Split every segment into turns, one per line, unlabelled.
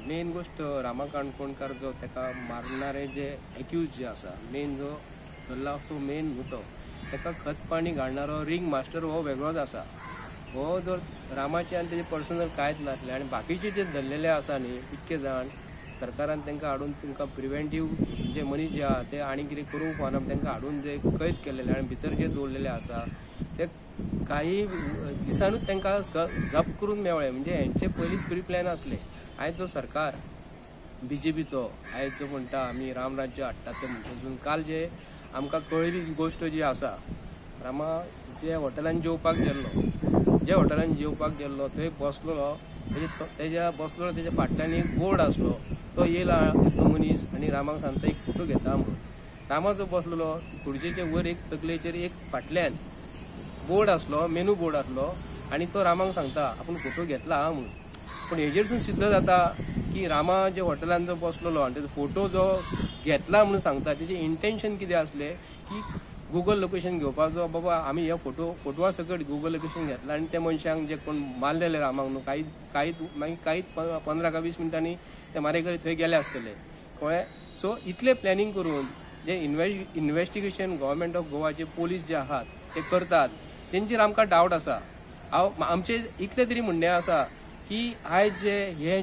Main गोष्ट रामा काणकोणकार जो तेका मारणारे जे एक्यूज जे आसा, मेन जो धरला असो मेन मुतो तेका खत पाणी घालणारो रिंग मास्टर हो वेगळोच आसा. हो जर रामाचे आनी तेजे पर्सनल कांयच नासले आनी बाकीचे जे धरलेले आसा न्ही इतके जाण सरकारान तांकां हाडून तांकां प्रिव्हेंटीव जे मनीस जे आहा ते आनी कितें करूंक फावना तांकां हाडून जे कैद केलेले आनी भितर जे दवरलेले आसा ते काही दिसांनूच तांकां जप्त करून मेवळे. म्हणजे हेंचे पयलींच प्री प्लॅन आसले. आयज जो सरकार बीजेपीचो आयज जो म्हणटा आमी रामराज्य हाडटा ते म्हणटा काल जे आमकां कळिल्ली गोष्ट जी आसा, रामा जे हॉटेलांत जेवपाक गेल्लो थंय बसलो तेच्या फाटल्यान एक बोर्ड आसलो. तो येयला एकटो मनीस आनी रामाक सांगता एक फोटो घेता म्हणून. रामा जो बसलो खुर्चेचे वयर एक तकलेचेर एक फाटल्यान बोर्ड आसलो, मेनू बोर्ड आसलो आनी तो रामाक सांगता आपूण फोटो घेतला हा म्हणून. पण हेजेरसून सिद्ध जाता की रामा जे हॉटेलांत जो बसलो आनी तेजो फोटो जो घेतला म्हणून सांगता तेजे इंटेन्शन कितें आसले की गुगल लोकेशन घेवपाचो. बाबा आमी हे फोटवा सकट गुगल लोकेशन घेतला आनी त्या मनशांक जे कोण मारलेले रामाक न्हू कांयच 15 का 20 मिनटांनी ते मारेकरी थंय गेले आसतले कळ्ळें. सो इतले प्लॅनिंग करून जे इन्व्हेस्टिगेशन गव्हर्मेंट ऑफ गोवाचे पोलीस जे आहात ते करतात तेंचेर आमकां डावट आसा. आमचे इतले तरी म्हणणें आसा की आयज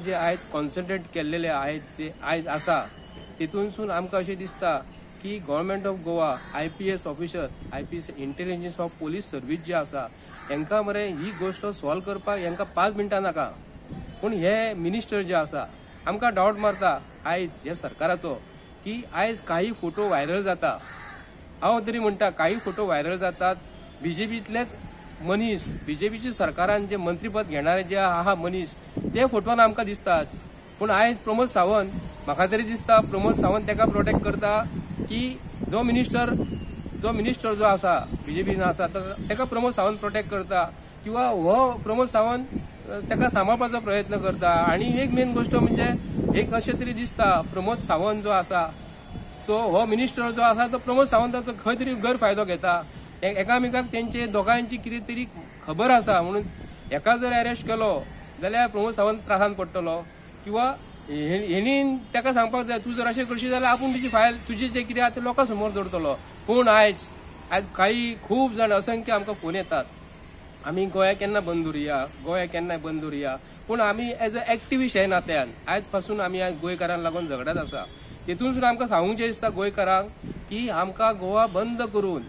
जे आयज कॉन्सन्ट्रेट केल्लेले आयज आसा तितूनसून आमकां अशें दिसता की government of Goa IPS officer IPS intelligence of police service जे आसा हांकां मरे ही गोष्ट सॉल्व करपाक हांकां 5 मिनटां नाका. पूण हे मिनिस्टर जे आसा आमकां डावट मारता आयज हे सरकाराचो की आयज काही फोटो व्हायरल जाता. हांव तरी म्हणटा काही फोटो व्हायरल जातात बीजेपीतलेच मनीस, बीजेपीच्या सरकारान जे मंत्रीपद घेणारे जे आहा मनीस ते फोटोन आमकां दिसतात. पूण आयज प्रमोद सावंत म्हाका तरी दिसता प्रमोद सावंत तेका प्रोटेक्ट करता की जो मिनिस्टर जो आसा बीजेपीन आसा तेका प्रमोद सावंत प्रोटेक्ट करता किंवा हो प्रमोद सावंत तेका सांबाळपाचो प्रयत्न करता. आनी एक मेन गोष्ट म्हणजे एक अशें तरी दिसता प्रमोद सावंत जो आसा तो हो मिनिस्टर जो आसा तो प्रमोद सावंताचो खंय तरी गैरफायदो घेता. एकामेकाक तेंचे दोगांची कितें तरी खबर आसा म्हणून एका जर अरेस्ट केलो जाल्यार प्रमोद सावंत त्रासान पडटलो किंवा हेणी तेका सांगपाक जाय तूं जर अशें करशीत जाल्यार आपूण तुजी फायल तुजी जे कितें आहा ते लोकां समोर दवरतलो. पूण आयज काही खूब जाण असंख्य आमकां फोन येतात आमी गोंया केन्ना बंद दवरुया. पूण आमी एज अ एक्टिविस्ट हे नात्यान आयज पासून आमी गोंयकारांक लागून झगडत आसा. तेतूनसून आमकां सांगूंक दिसता गोंयकारांक की आमकां गोवा बंद करून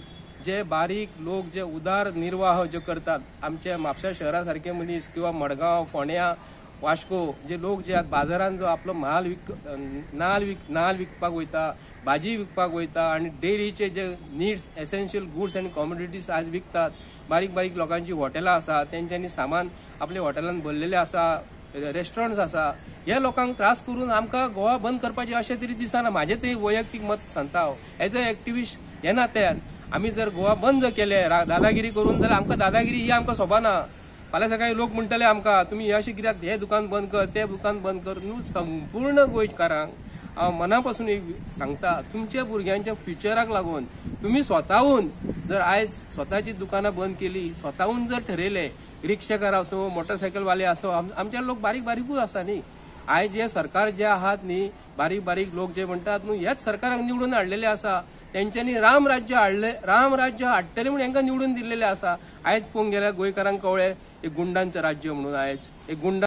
जे बारीक लोक जे उदार निर्वाह जे करतात आमच्या म्हापसा शहरा सारखे मनीस किंवा मडगांव फोंड्या वास्को जे लोक जे बाजारांत जो आपलो नाल विकपाक वयता, भाजी विकपाक वयता आनी डेलीचे जे नीड्स एसेन्शियल गुड्स आनी कॉमोडिटीज आज विकतात. बारीक लोकांची हॉटेलां आसा तेंच्यांनी सामान आपल्या हॉटेलांत भरलेले आसा, रेस्टॉरंट्स आसा. हे लोकांक त्रास करून आमकां गोवा बंद करपाचें अशें तरी दिसना. म्हाजें तरी वैयक्तीक मत सांगता हांव एज अ एक्टिविस्ट हे नात्यान आमी जर गोवा बंद केले दादागिरी करून जाल्यार आमकां दादागिरी ही आमकां सोबना. फाल्यां सकाळी लोक म्हणटले आमकां तुमी अशें कित्याक हे दुकान बंद कर ते दुकान बंद कर न्हू. संपूर्ण गोंयकारांक हांव मना पासून एक सांगता तुमच्या भुरग्यांच्या फ्युचराक लागून तुमी स्वताहून जर आयज स्वताची दुकानां बंद केली, स्वताहून जर ठरयले रिक्षाकार आसूं मोटरसायकलवाले आसूं आमचे लोक बारीकूच आसा न्ही. आयज जे सरकार जे आहात न्ही बारीक लोक जे म्हणटात न्हू हेच सरकाराक निवडून हाडलेले आसा. तेंच्यांनी रामराज्य हाडटले म्हणून हांकां निवडून दिल्लेले आसा. आयज पळोवंक गेल्यार गोंयकारांक कळ्ळें एक गुंडांचें राज्य म्हणून आयज एक गुंडा